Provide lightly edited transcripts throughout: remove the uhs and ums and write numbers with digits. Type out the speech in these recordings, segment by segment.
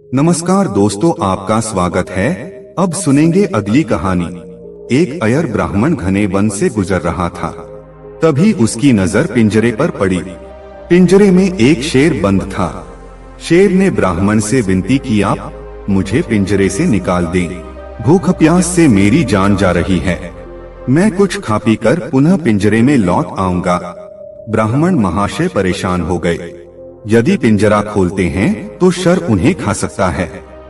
नमस्कार दोस्तों, आपका स्वागत है। अब सुनेंगे अगली कहानी। एक अयर ब्राह्मण घने वन से गुजर रहा था। तभी उसकी नजर पिंजरे पर पड़ी। पिंजरे में एक शेर बंद था। शेर ने ब्राह्मण से विनती की, आप मुझे पिंजरे से निकाल दें। भूख प्यास से मेरी जान जा रही है। मैं कुछ खा पी कर पुनः पिंजरे में लौट आऊंगा। ब्राह्मण महाशय परेशान हो गए। यदि पिंजरा खोलते हैं तो शर उन्हें खा सकता है,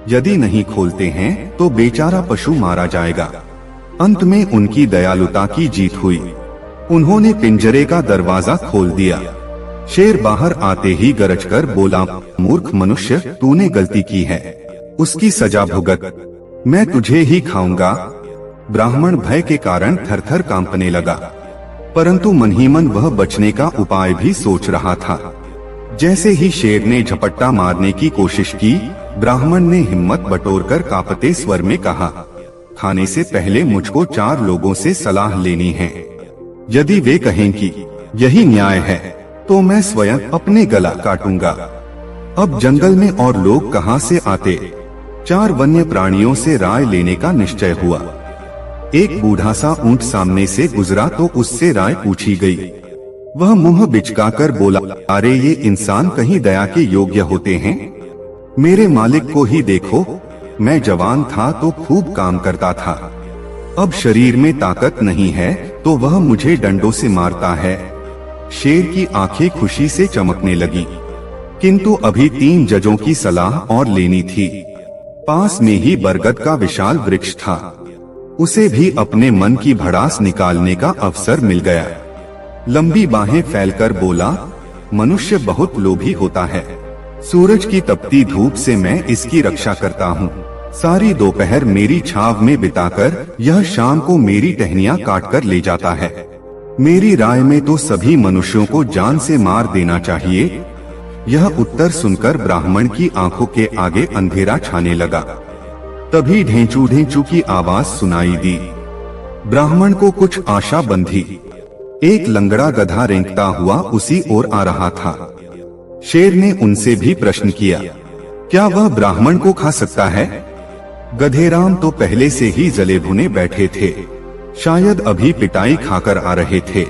यदि नहीं खोलते हैं तो बेचारा पशु मारा जाएगा। अंत में उनकी दयालुता की जीत हुई। उन्होंने पिंजरे का दरवाजा खोल दिया। शेर बाहर आते ही गरजकर बोला, मूर्ख मनुष्य, तूने गलती की है, उसकी सजा भुगत। मैं तुझे ही खाऊंगा। ब्राह्मण भय के कारण थरथर कांपने लगा, परंतु मन ही मन वह बचने का उपाय भी सोच रहा था। जैसे ही शेर ने झपट्टा मारने की कोशिश की, ब्राह्मण ने हिम्मत बटोरकर कांपते स्वर में कहा, खाने से पहले मुझको 4 लोगों से सलाह लेनी है। यदि वे कहें कि यही न्याय है तो मैं स्वयं अपने गला काटूंगा। अब जंगल में और लोग कहां से आते। 4 वन्य प्राणियों से राय लेने का निश्चय हुआ। एक बूढ़ा सा ऊंट सामने से गुजरा तो उससे राय पूछी गई। वह मुंह बिचकाकर बोला, अरे ये इंसान कहीं दया के योग्य होते हैं। मेरे मालिक को ही देखो, मैं जवान था तो खूब काम करता था, अब शरीर में ताकत नहीं है तो वह मुझे डंडों से मारता है। शेर की आंखें खुशी से चमकने लगी, किंतु अभी 3 जजों की सलाह और लेनी थी। पास में ही बरगद का विशाल वृक्ष था। उसे भी अपने मन की भड़ास निकालने का अवसर मिल गया। लंबी बाहें फैलकर बोला, मनुष्य बहुत लोभी होता है। सूरज की तपती धूप से मैं इसकी रक्षा करता हूँ। सारी दोपहर मेरी छाव में बिताकर यह शाम को मेरी टहनियाँ काट कर ले जाता है। मेरी राय में तो सभी मनुष्यों को जान से मार देना चाहिए। यह उत्तर सुनकर ब्राह्मण की आंखों के आगे अंधेरा छाने लगा। तभी ढेंचू ढेंचू की आवाज सुनाई दी। ब्राह्मण को कुछ आशा बंधी। एक लंगड़ा गधा रेंगता हुआ उसी ओर आ रहा था। शेर ने उनसे भी प्रश्न किया, क्या वह ब्राह्मण को खा सकता है। गधेराम तो पहले से ही जले भुने बैठे थे, शायद अभी पिटाई खाकर आ रहे थे।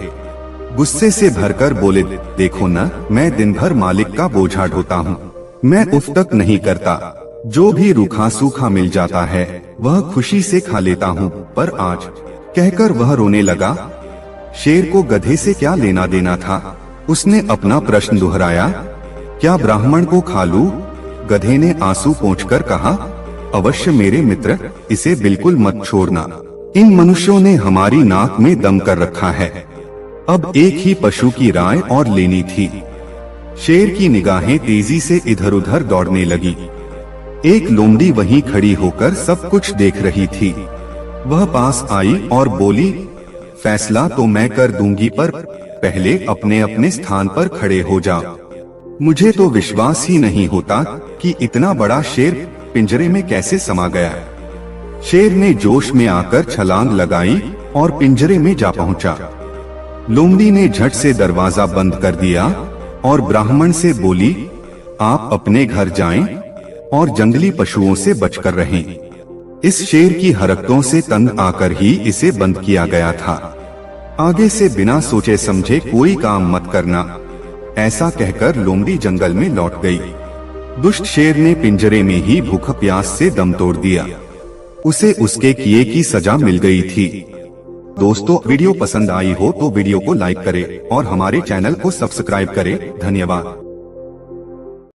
गुस्से से भरकर बोले, देखो न, मैं दिन भर मालिक का बोझा ढोता हूँ, मैं उफ तक नहीं करता। जो भी रूखा सूखा मिल जाता है वह खुशी से खा लेता हूँ, पर आज, कहकर वह रोने लगा। शेर को गधे से क्या लेना देना था। उसने अपना प्रश्न दोहराया, क्या ब्राह्मण को खा लूं? गधे ने आंसू पोंछकर कहा, अवश्य मेरे मित्र, इसे बिल्कुल मत छोड़ना। इन मनुष्यों ने हमारी नाक में दम कर रखा है। अब एक ही पशु की राय और लेनी थी। शेर की निगाहें तेजी से इधर उधर दौड़ने लगी। एक लोमड़ी वहीं खड़ी होकर सब कुछ देख रही थी। वह पास आई और बोली, फैसला तो मैं कर दूंगी, पर पहले अपने अपने स्थान पर खड़े हो जाओ। मुझे तो विश्वास ही नहीं होता कि इतना बड़ा शेर पिंजरे में कैसे समा गया। शेर ने जोश में आकर छलांग लगाई और पिंजरे में जा पहुंचा। लोमड़ी ने झट से दरवाजा बंद कर दिया और ब्राह्मण से बोली, आप अपने घर जाएं और जंगली पशुओं से बचकर रहें। इस शेर की हरकतों से तंग आकर ही इसे बंद किया गया था। आगे से बिना सोचे समझे कोई काम मत करना। ऐसा कहकर लोमड़ी जंगल में लौट गई। दुष्ट शेर ने पिंजरे में ही भूख प्यास से दम तोड़ दिया। उसे उसके किए की सजा मिल गई थी। दोस्तों, वीडियो पसंद आई हो तो वीडियो को लाइक करें और हमारे चैनल को सब्सक्राइब करें। धन्यवाद।